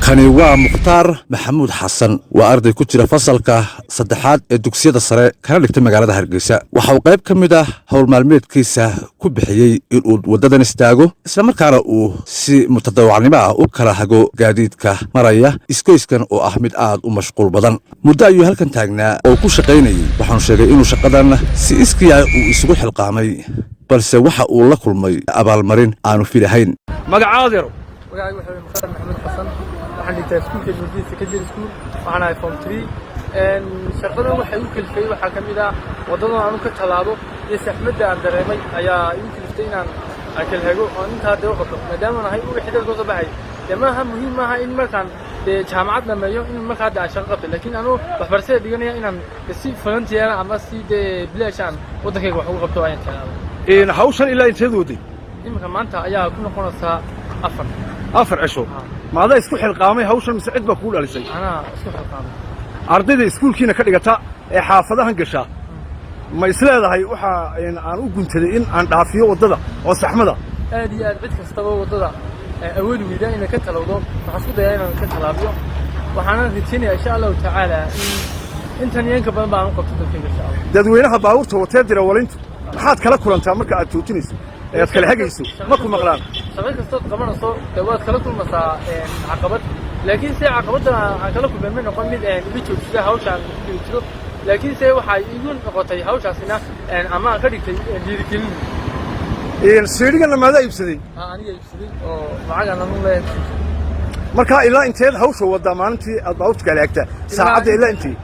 kani waa Mukhtaar Maxamuud Xasan waa arday ku jira fasalka saddexaad ee dugsiyada sare kana dhigtay magaalada Hargeysa waxa uu qayb kamid ah hawl maalmeedkiisa ku bixiyay in uu wadadan istaago isla markaana uu si mutadawacnimo ah u kala hago gaadiidka maraya iskoyskan oo ah mid aad u mashquul badan muddo ayuu halkan taagnaa oo ku shaqaynayay waxaan sheegay inuu shaqadan si iskiya uu isugu xilqaamay balse waxa uu la kulmay abaalmarin aanu filahayn magacaadiro وقاعد واحد مختار محمد حسن وحنا تاسكول كجديد سكندري سكول وحنا فورم 3 ان شغله waxay u kalfay waxa kamid ah wadada aanu ka talaabo iyo saxmada aan dareemay ayaa igu kalftay inaan akal hago oo inta dad qabto maadaama ahay u xidhiidh soo baxay damaha muhiim ah in markaan jaamacad dhameeyo in markaa daa shaqo qabto laakiin aanu waxbarashada dhiganaya inaan si volunteer ama si bilaashan wadankayga wax ugu qabto ayaan talaabo in hawshan ilaa inteed waday imika maanta ayaa ku noqonaysa afar عشو ما هذا اسكو حلقامي هوشن مسعد با كول عليسay ana isku xilqaamay ardayda iskuulkiina ka dhigata ee xaafadahan gasha ma isleedahay waxa aan u guntaday in aan dhaafiyo wadada oo saxmada aad iyo aad cid kasta oo wadada awood u leeyahay in ka talawdo waxa isku dayay in ka talaabiyo waxaana rajaynayaa insha Allah taala intan yanka badan baan u qabto dadkayga insha Allah dadweynaha baabuurta watee dira walintu maxaad kala kulantaa marka aad joojinayso ee aad kala hagayso ma ku maqlaan sabab kasta qabanayso dawaad kala kulmaysaa caqabad laakiin si caqabada aan kala kulmay noqon mid ugu joogtada hawshan ku jiro laakiin se waxa igu noqotay hawshaasina ama ka dhigtay dhiirigelin siirigan lama iibsaday aniga iibsaday oo lacag aan u leeyahay marka ilaa inteed hawsha wada maalintii aad baawt kala hagta saacada ilaa intii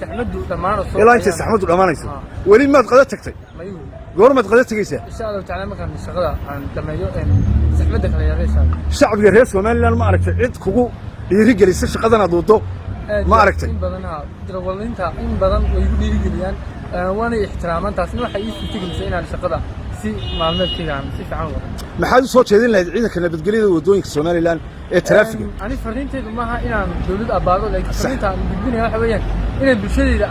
saxmadu dhamaanayso ilaa intii saxmadu dhamaanayso wali maad qada tagtay goormaad qada tagaysaa insha Allah taala markaan shaqada aan dhameeyo saxmada kala yareysaan shacbiga reer Soomaaliland ma aragtay cid kugu dhiirigelisay shaqadan aad wado ma aragtay in badan dirawalinta in badan way igu dhiirigeliyaan waana ixtiraaman taasina waxa ii suurtagelisay inaan shaqada si maalmeedkayga aan si fiican wado maxaad u soo jeedin lahayd ciidanka nabadgelyada wadooyinka Soomaaliland ee traafiga ani fariinteedu maaha inaan dawlad abaado laakiin fariinta aan gudbinayo waxa weeyaan inay bulshadayda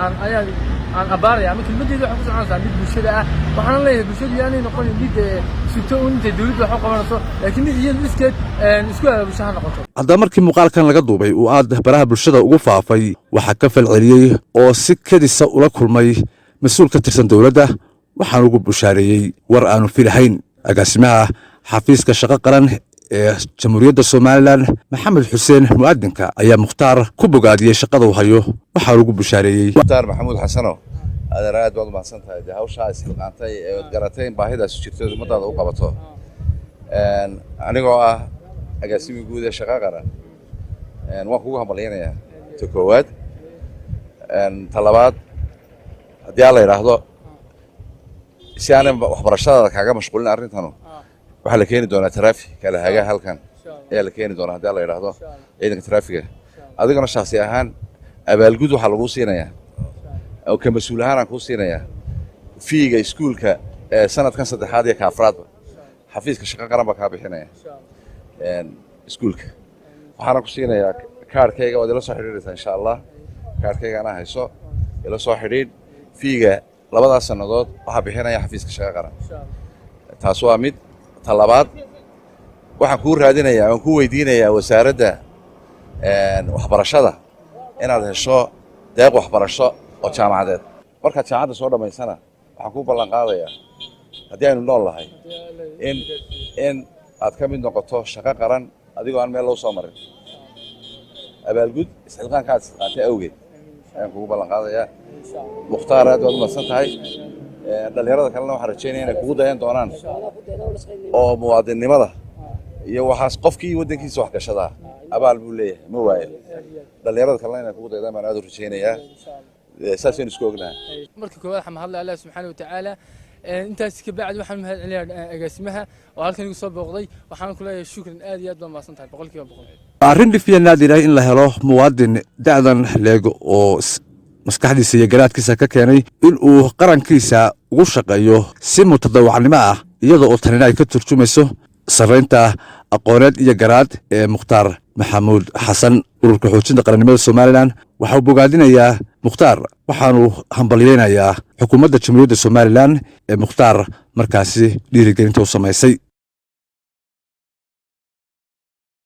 aan abaaraya ama kelmadeedu waxa ku soconaysaa mid bulshada ah waxaan leeyahay bulshadu yaanay noqon mid sugto inta dawladdu wax u qabanayso laakiin iyadu isku aabushaha noqoto hadda markii muuqaalkan laga duubay uu aad baraha bulshada ugu faafay waxa ka falceliyay oo si kadisa ula kulmay mas'uul ka tirsan dawladda waxaan ugu bushaareeyay war aanu filahayn agaasimaha xafiiska shaqo qaran ee jamhuuriyadda Soomaaliland Maxamed Xuseen Muadinka ayaa Mukhtaar ku bogaadiyay shaqada uu hayo waxaan ugu bushaareeyay Mukhtaar Maxamuud Xasano aad baad u mahadsantahay hawsha is qaantay ee garatay baahidaas jirto ummadada u qabato anigoo ah agaasimiga guud ee shaqo qaran waan kugu hambalyeynaya ta koowaad talabaad haddii la yiraahdo si aan waxbarashada kaaga mashquulin arrintan waxa la keeni doonaa traffic kala haga halkan ee la keeni doonaa haddii la yiraahdo ciidanka traffiga adigana shakhsi ahaan abaalgud waxa lagu siinayaa oo ka mas'uul ahaan aan ku siinayaa fiiga iskuulka sanadkan saddexaad iyo ka afraad xafiiska shaqo qaran baa ka bixinaya iskuulka waxaan ku siinayaa kaarkayga oo ila soo xiriiraysa insha Allah kaarkayga ana hayso ila soo xiriir fiiga labadaas sanadood waxa bixinaya xafiiska shaqo qaran taas waa mid talabaad waxaan ku raadinayaa oo ku weydiinayaa wasaaradda waxbarashada inaad hesho deeq waxbarasho oo jaamacadeed marka jaamacadda soo dhameysana waxaan ku ballan qaadayaa haddii aynu nool lahay in aad ka mid noqoto shaqo qaran adigoo aan meel loo soo marin abaalgud isxilqaankaad qaatay awgeed ayaan kugu ballan qaadayaa Mukhtaar aad baad u mahadsantahay dhalinyarada kalena waxaan rajaynayaa inay kugu dayan doonaan oo muwaadinimada iyo waxaas qofkii wadankiisa wax gashada abaal buu leeyahay ma waayo dhalinyarada kalena inay kugu daydaan baan aad u rajaynayaa saaseen isku ognahay markii koowaad waxaan hadlay Allah subhanahu wa ta'ala intaas ka bacdi waxaan mahad celinayaa agaasimaha oo halkan igu soo booqday waxaan ku leeyahay shukran aad iyo aad baan mahadsantahay boqolkiiba boqol arrin dhifiya naadir in la helo muwaadin da'dan leeg oo maskaxdiisa iyo garaadkiisa ka keenay in uu qarankiisa ugu shaqeeyo si mutadawacnimo ah iyadoo oo tanina ay ka turjumayso sareynta aqooneed iyo garaad ee Mukhtaar Maxamuud Xasan ururka xoojinta qarannimada Soomaaliland waxa uu bogaadinayaa Mukhtaar waxaanu hambalyeynayaa xukuumadda jamhuuriyadda Soomaaliland ee Mukhtaar markaasi dhiirigelinta u samaysay